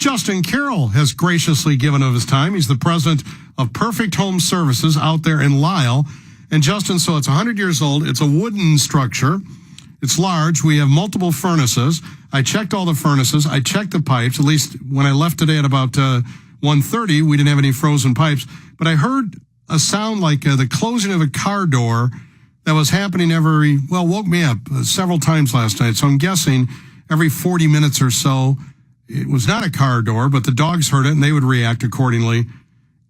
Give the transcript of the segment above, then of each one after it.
Justin Carrol has graciously given of his time. He's the president of Perfect Home Services out there in Lisle. And Justin, so it's 100 years old. It's a wooden structure. It's large. We have multiple furnaces. I checked all the furnaces. I checked the pipes. At least when I left today at about 1:30, we didn't have any frozen pipes. But I heard a sound like the closing of a car door that was happening woke me up several times last night. So I'm guessing every 40 minutes or so. It was not a car door, but the dogs heard it and they would react accordingly.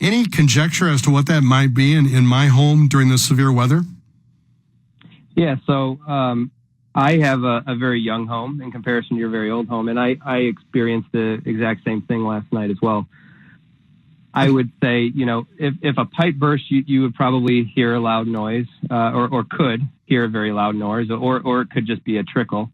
Any conjecture as to what that might be in my home during this severe weather? Yeah, so I have a very young home in comparison to your very old home, and I experienced the exact same thing last night as well. I would say, if a pipe burst, you would probably hear a loud noise, or could hear a very loud noise, or it could just be a trickle.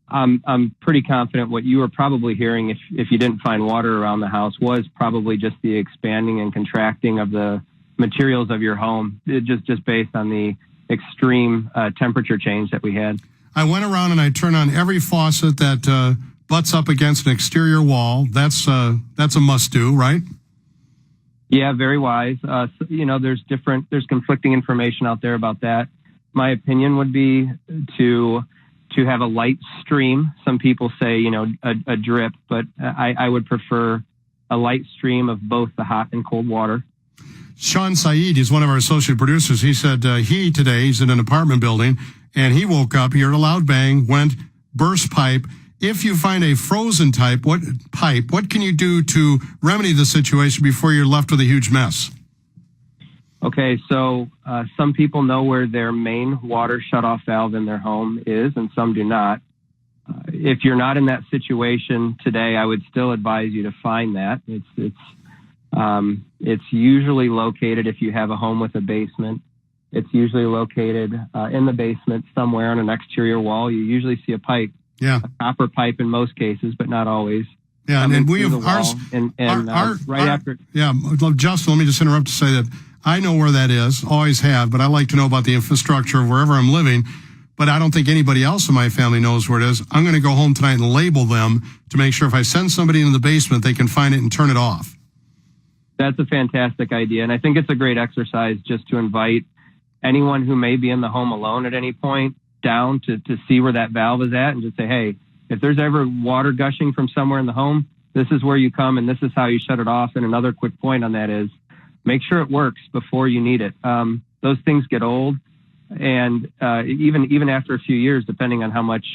I'm pretty confident what you were probably hearing if you didn't find water around the house was probably just the expanding and contracting of the materials of your home, just based on the extreme temperature change that we had. I went around and I turned on every faucet that butts up against an exterior wall. That's a must-do, right? Yeah, very wise. There's conflicting information out there about that. My opinion would be to have a light stream. Some people say, a drip, but I would prefer a light stream of both the hot and cold water. Sean Saeed is one of our associate producers. He said he's in an apartment building, and he woke up, he heard a loud bang, burst pipe. If you find a frozen what can you do to remedy the situation before you're left with a huge mess? Okay, so some people know where their main water shutoff valve in their home is, and some do not. If you're not in that situation today, I would still advise you to find that. It's usually located, if you have a home with a basement, it's usually located in the basement somewhere on an exterior wall. You usually see a pipe, a copper pipe in most cases, but not always. Yeah, and we have ours. Justin, let me just interrupt to say that I know where that is, always have, but I like to know about the infrastructure of wherever I'm living. But I don't think anybody else in my family knows where it is. I'm going to go home tonight and label them to make sure if I send somebody into the basement, they can find it and turn it off. That's a fantastic idea. And I think it's a great exercise just to invite anyone who may be in the home alone at any point down to see where that valve is at and just say, hey, if there's ever water gushing from somewhere in the home, this is where you come and this is how you shut it off. And another quick point on that is make sure it works before you need it. Those things get old. And even after a few years, depending on how much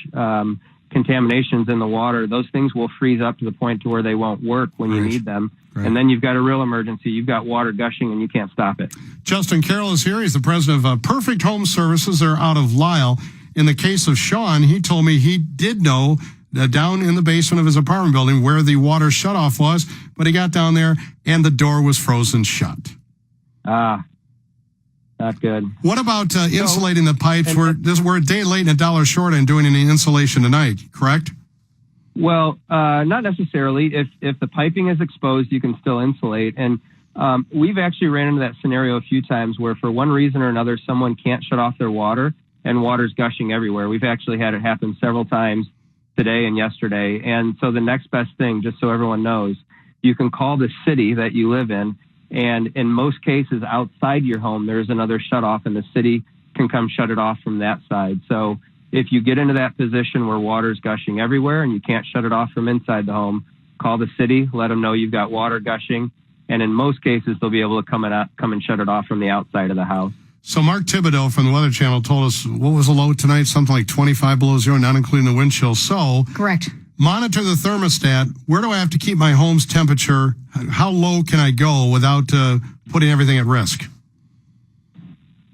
contamination's in the water, those things will freeze up to the point to where they won't work when you need them. Right. And then you've got a real emergency. You've got water gushing and you can't stop it. Justin Carrol is here. He's the president of Perfect Home Services. They're out of Lisle. In the case of Sean, he told me he did know down in the basement of his apartment building where the water shutoff was, but he got down there and the door was frozen shut. Not good. What about insulating the pipes? We're a day late and $1 short on doing any insulation tonight, correct? Well, not necessarily. If the piping is exposed, you can still insulate. And we've actually ran into that scenario a few times where for one reason or another, someone can't shut off their water and water's gushing everywhere. We've actually had it happen several times today and yesterday. And so the next best thing, just so everyone knows, you can call the city that you live in. And in most cases outside your home, there's another shutoff and the city can come shut it off from that side. So if you get into that position where water's gushing everywhere and you can't shut it off from inside the home, call the city, let them know you've got water gushing. And in most cases, they'll be able to come and shut it off from the outside of the house. So Mark Thibodeau from the Weather Channel told us, what was the low tonight? Something like 25 below zero, not including the wind chill. So correct. Monitor the thermostat. Where do I have to keep my home's temperature? How low can I go without putting everything at risk?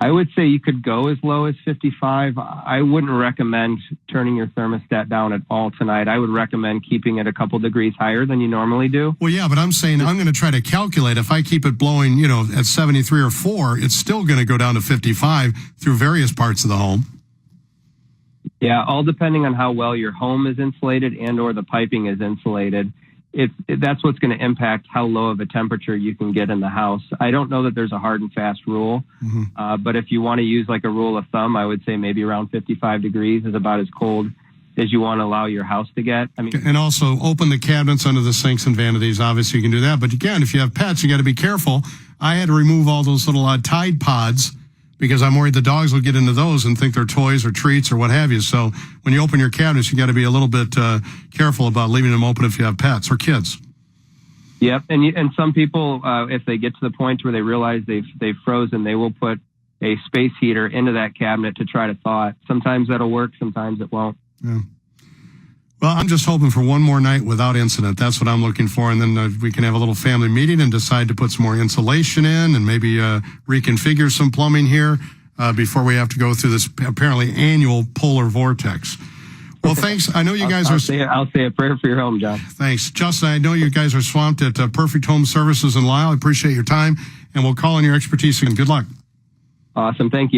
I would say you could go as low as 55. I wouldn't recommend turning your thermostat down at all tonight. I would recommend keeping it a couple degrees higher than you normally do. Well, yeah, but I'm saying I'm going to try to calculate. If I keep it blowing, at 73 or 4, it's still going to go down to 55 through various parts of the home. Yeah, all depending on how well your home is insulated and or the piping is insulated. That's what's going to impact how low of a temperature you can get in the house. I don't know that there's a hard and fast rule, but if you want to use like a rule of thumb, I would say maybe around 55 degrees is about as cold as you want to allow your house to get. I mean, and also open the cabinets under the sinks and vanities. Obviously, you can do that. But again, if you have pets, you got to be careful. I had to remove all those little Tide Pods because I'm worried the dogs will get into those and think they're toys or treats or what have you. So when you open your cabinets, you got to be a little bit careful about leaving them open if you have pets or kids. Yep, and some people, if they get to the point where they realize they've frozen, they will put a space heater into that cabinet to try to thaw it. Sometimes that'll work, sometimes it won't. Yeah. Well, I'm just hoping for one more night without incident. That's what I'm looking for. And then we can have a little family meeting and decide to put some more insulation in and maybe reconfigure some plumbing here before we have to go through this apparently annual polar vortex. Well, thanks. I know you guys I'll say a prayer for your home, John. Thanks. Justin, I know you guys are swamped at Perfect Home Services in Lisle. I appreciate your time, and we'll call on your expertise again. Good luck. Awesome. Thank you.